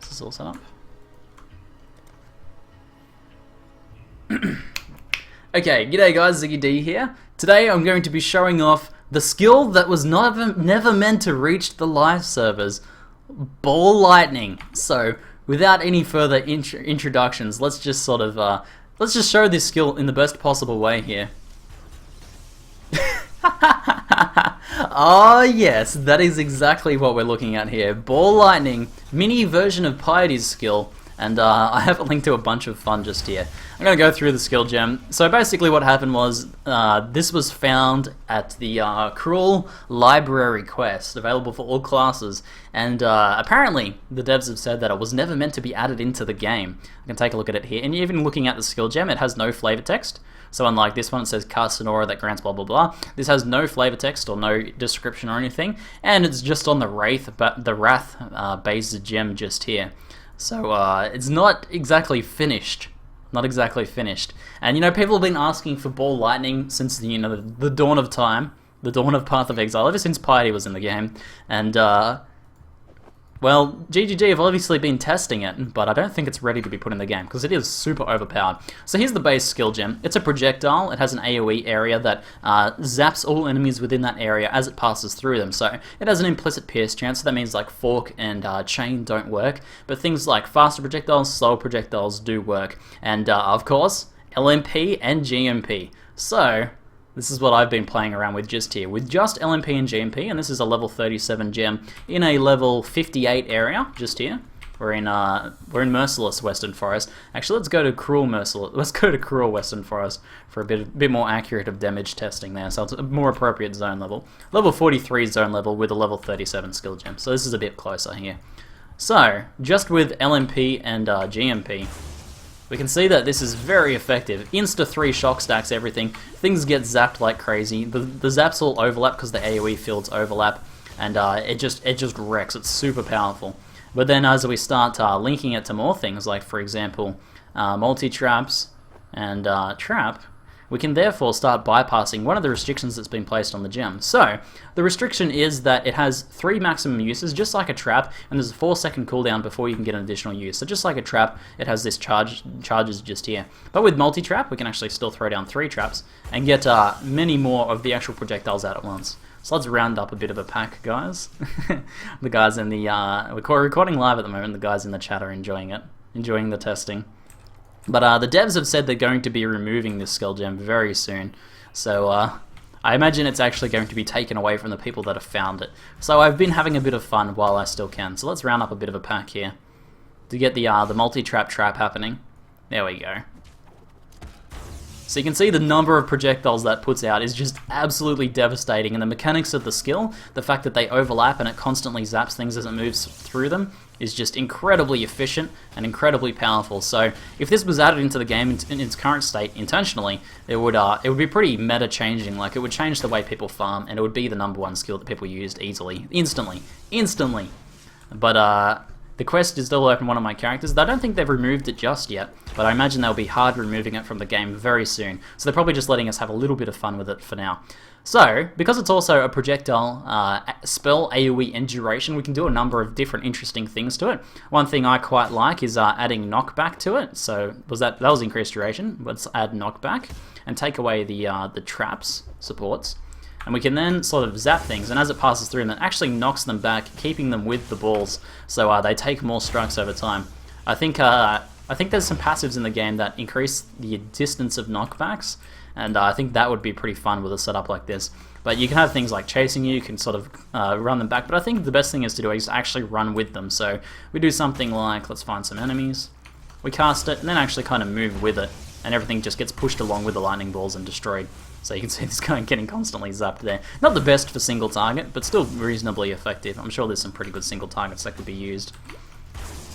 This is all set up. Okay, g'day guys, Ziggy D here. Today I'm going to be showing off the skill that was never meant to reach the live servers, Ball Lightning. So, without any further introductions, let's just sort of, let's just show this skill in the best possible way here. Oh yes, that is exactly what we're looking at here. Ball Lightning, mini version of Piety's skill. And I have a link to a bunch of fun just here. I'm going to go through the skill gem. So basically what happened was, this was found at the Cruel Library quest, available for all classes. And apparently the devs have said that it was never meant to be added into the game. I can take a look at it here. And even looking at the skill gem, it has no flavor text. So unlike this one, it says cast an aura that grants blah blah blah. This has no flavor text or no description or anything. And it's just on the Wrath based gem just here. So it's not exactly finished. Not exactly finished. And you know, people have been asking for Ball Lightning since the dawn of time, the dawn of Path of Exile, ever since Piety was in the game. And well, GGG have obviously been testing it, but I don't think it's ready to be put in the game, because it is super overpowered. So here's the base skill gem. It's a projectile. It has an AoE area that zaps all enemies within that area as it passes through them. So it has an implicit pierce chance, so that means like Fork and Chain don't work, but things like faster projectiles, slower projectiles do work. And of course, LMP and GMP. So this is what I've been playing around with just here, with just LMP and GMP, and this is a level 37 gem in a level 58 area, just here. We're in Merciless Western Forest. Actually, let's go to Cruel Western Forest for a bit more accurate of damage testing there, so it's a more appropriate zone level. Level 43 zone level with a level 37 skill gem, so this is a bit closer here. So, just with LMP and GMP, we can see that this is very effective. Insta 3 shock stacks everything. Things get zapped like crazy. The zaps all overlap because the AoE fields overlap, and it just wrecks. It's super powerful. But then as we start linking it to more things, like for example, multi-traps and trap, we can therefore start bypassing one of the restrictions that's been placed on the gem. So, the restriction is that it has 3 maximum uses, just like a trap, and there's a 4-second cooldown before you can get an additional use. So just like a trap, it has this charges just here. But with multi-trap, we can actually still throw down 3 traps, and get many more of the actual projectiles out at once. So let's round up a bit of a pack, guys. The guys in the, we're recording live at the moment, the guys in the chat are enjoying it, enjoying the testing. But the devs have said they're going to be removing this skill gem very soon, so I imagine it's actually going to be taken away from the people that have found it. So I've been having a bit of fun while I still can. So let's round up a bit of a pack here to get the multi-trap happening. There we go. So you can see the number of projectiles that puts out is just absolutely devastating, and the mechanics of the skill, the fact that they overlap and it constantly zaps things as it moves through them, is just incredibly efficient and incredibly powerful. So if this was added into the game in its current state intentionally, it would be pretty meta changing. Like, it would change the way people farm, and it would be the #1 skill that people used easily, instantly. But the quest is still open one of my characters. I don't think they've removed it just yet, but I imagine they'll be hard removing it from the game very soon. So they're probably just letting us have a little bit of fun with it for now. So, because it's also a projectile spell, AoE, and duration, we can do a number of different interesting things to it. One thing I quite like is adding knockback to it. So that was increased duration. Let's add knockback and take away the traps supports. And we can then sort of zap things, and as it passes through them, it actually knocks them back, keeping them with the balls, so they take more strikes over time. I think there's some passives in the game that increase the distance of knockbacks, and I think that would be pretty fun with a setup like this. But you can have things like chasing you can sort of run them back, but I think the best thing is to do is actually run with them. So we do something like, let's find some enemies, we cast it, and then actually kind of move with it, and everything just gets pushed along with the lightning balls and destroyed. So you can see this guy getting constantly zapped there. Not the best for single target, but still reasonably effective. I'm sure there's some pretty good single targets that could be used.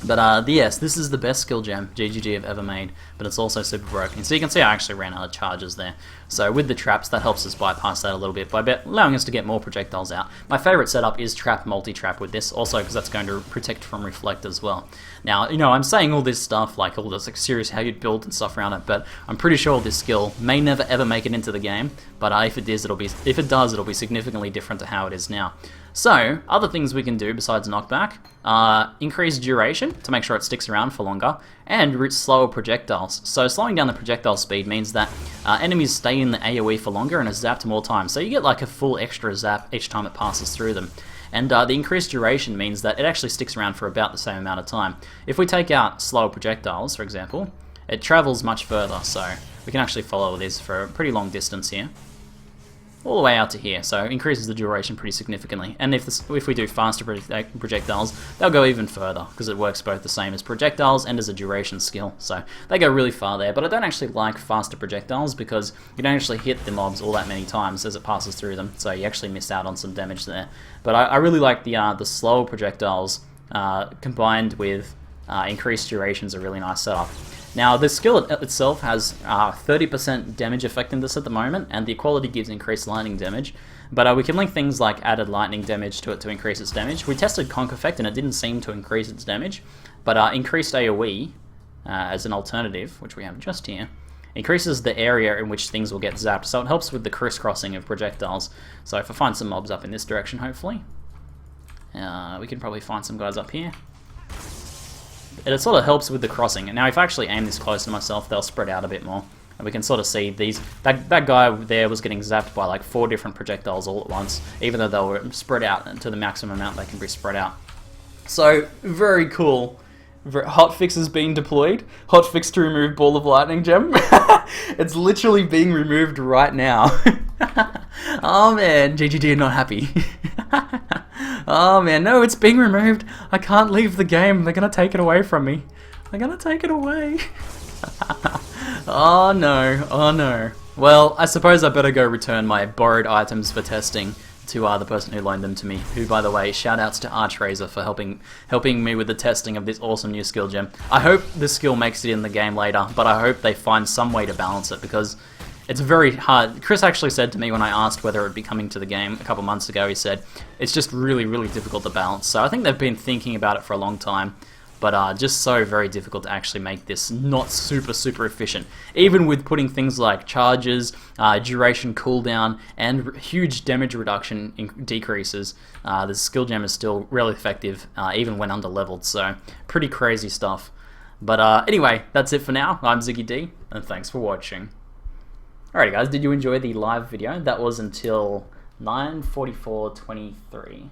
But yes, this is the best skill gem GGG have ever made, but it's also super broken. So you can see I actually ran out of charges there. So with the traps, that helps us bypass that a little bit by allowing us to get more projectiles out. My favorite setup is trap multi-trap with this, also because that's going to protect from reflect as well. Now, you know, I'm saying all this stuff, like all this like serious how you'd build and stuff around it, but I'm pretty sure this skill may never ever make it into the game, but if it does, it'll be significantly different to how it is now. So, other things we can do besides knockback, increase duration to make sure it sticks around for longer, and slower projectiles. So slowing down the projectile speed means that enemies stay in the AoE for longer and are zapped more times. So you get like a full extra zap each time it passes through them. And the increased duration means that it actually sticks around for about the same amount of time. If we take out slower projectiles, for example, it travels much further, so we can actually follow this for a pretty long distance here. All the way out to here, so increases the duration pretty significantly. And if we do faster projectiles, they'll go even further, because it works both the same as projectiles and as a duration skill. So they go really far there, but I don't actually like faster projectiles because you don't actually hit the mobs all that many times as it passes through them, so you actually miss out on some damage there. But I really like the slower projectiles combined with increased duration is a really nice setup. Now, the skill itself has 30% damage effectiveness at the moment, and the equality gives increased lightning damage. But we can link things like added lightning damage to it to increase its damage. We tested Conk Effect, and it didn't seem to increase its damage. But increased AoE, as an alternative, which we have just here, increases the area in which things will get zapped. So it helps with the crisscrossing of projectiles. So if I find some mobs up in this direction, hopefully, we can probably find some guys up here. It sort of helps with the crossing. And now if I actually aim this close to myself, they'll spread out a bit more. And we can sort of see these... That guy there was getting zapped by like 4 different projectiles all at once, even though they were spread out to the maximum amount they can be spread out. So, very cool. Hotfix is being deployed. Hotfix to remove Ball of Lightning Gem. It's literally being removed right now. Oh man, GGG are not happy. Oh man, no, it's being removed. I can't leave the game. They're gonna take it away from me. They're gonna take it away. Oh no, oh no. Well, I suppose I better go return my borrowed items for testing to the person who loaned them to me, who, by the way, shoutouts to Archrazor for helping me with the testing of this awesome new skill gem. I hope this skill makes it in the game later, but I hope they find some way to balance it, because it's very hard. Chris actually said to me when I asked whether it would be coming to the game a couple months ago, he said, it's just really, really difficult to balance. So I think they've been thinking about it for a long time, but just so very difficult to actually make this not super, super efficient. Even with putting things like charges, duration cooldown, and huge damage reduction decreases, the skill gem is still really effective, even when under-leveled, so pretty crazy stuff. But anyway, that's it for now. I'm Ziggy D, and thanks for watching. Alrighty guys, did you enjoy the live video? That was until 9:44:23.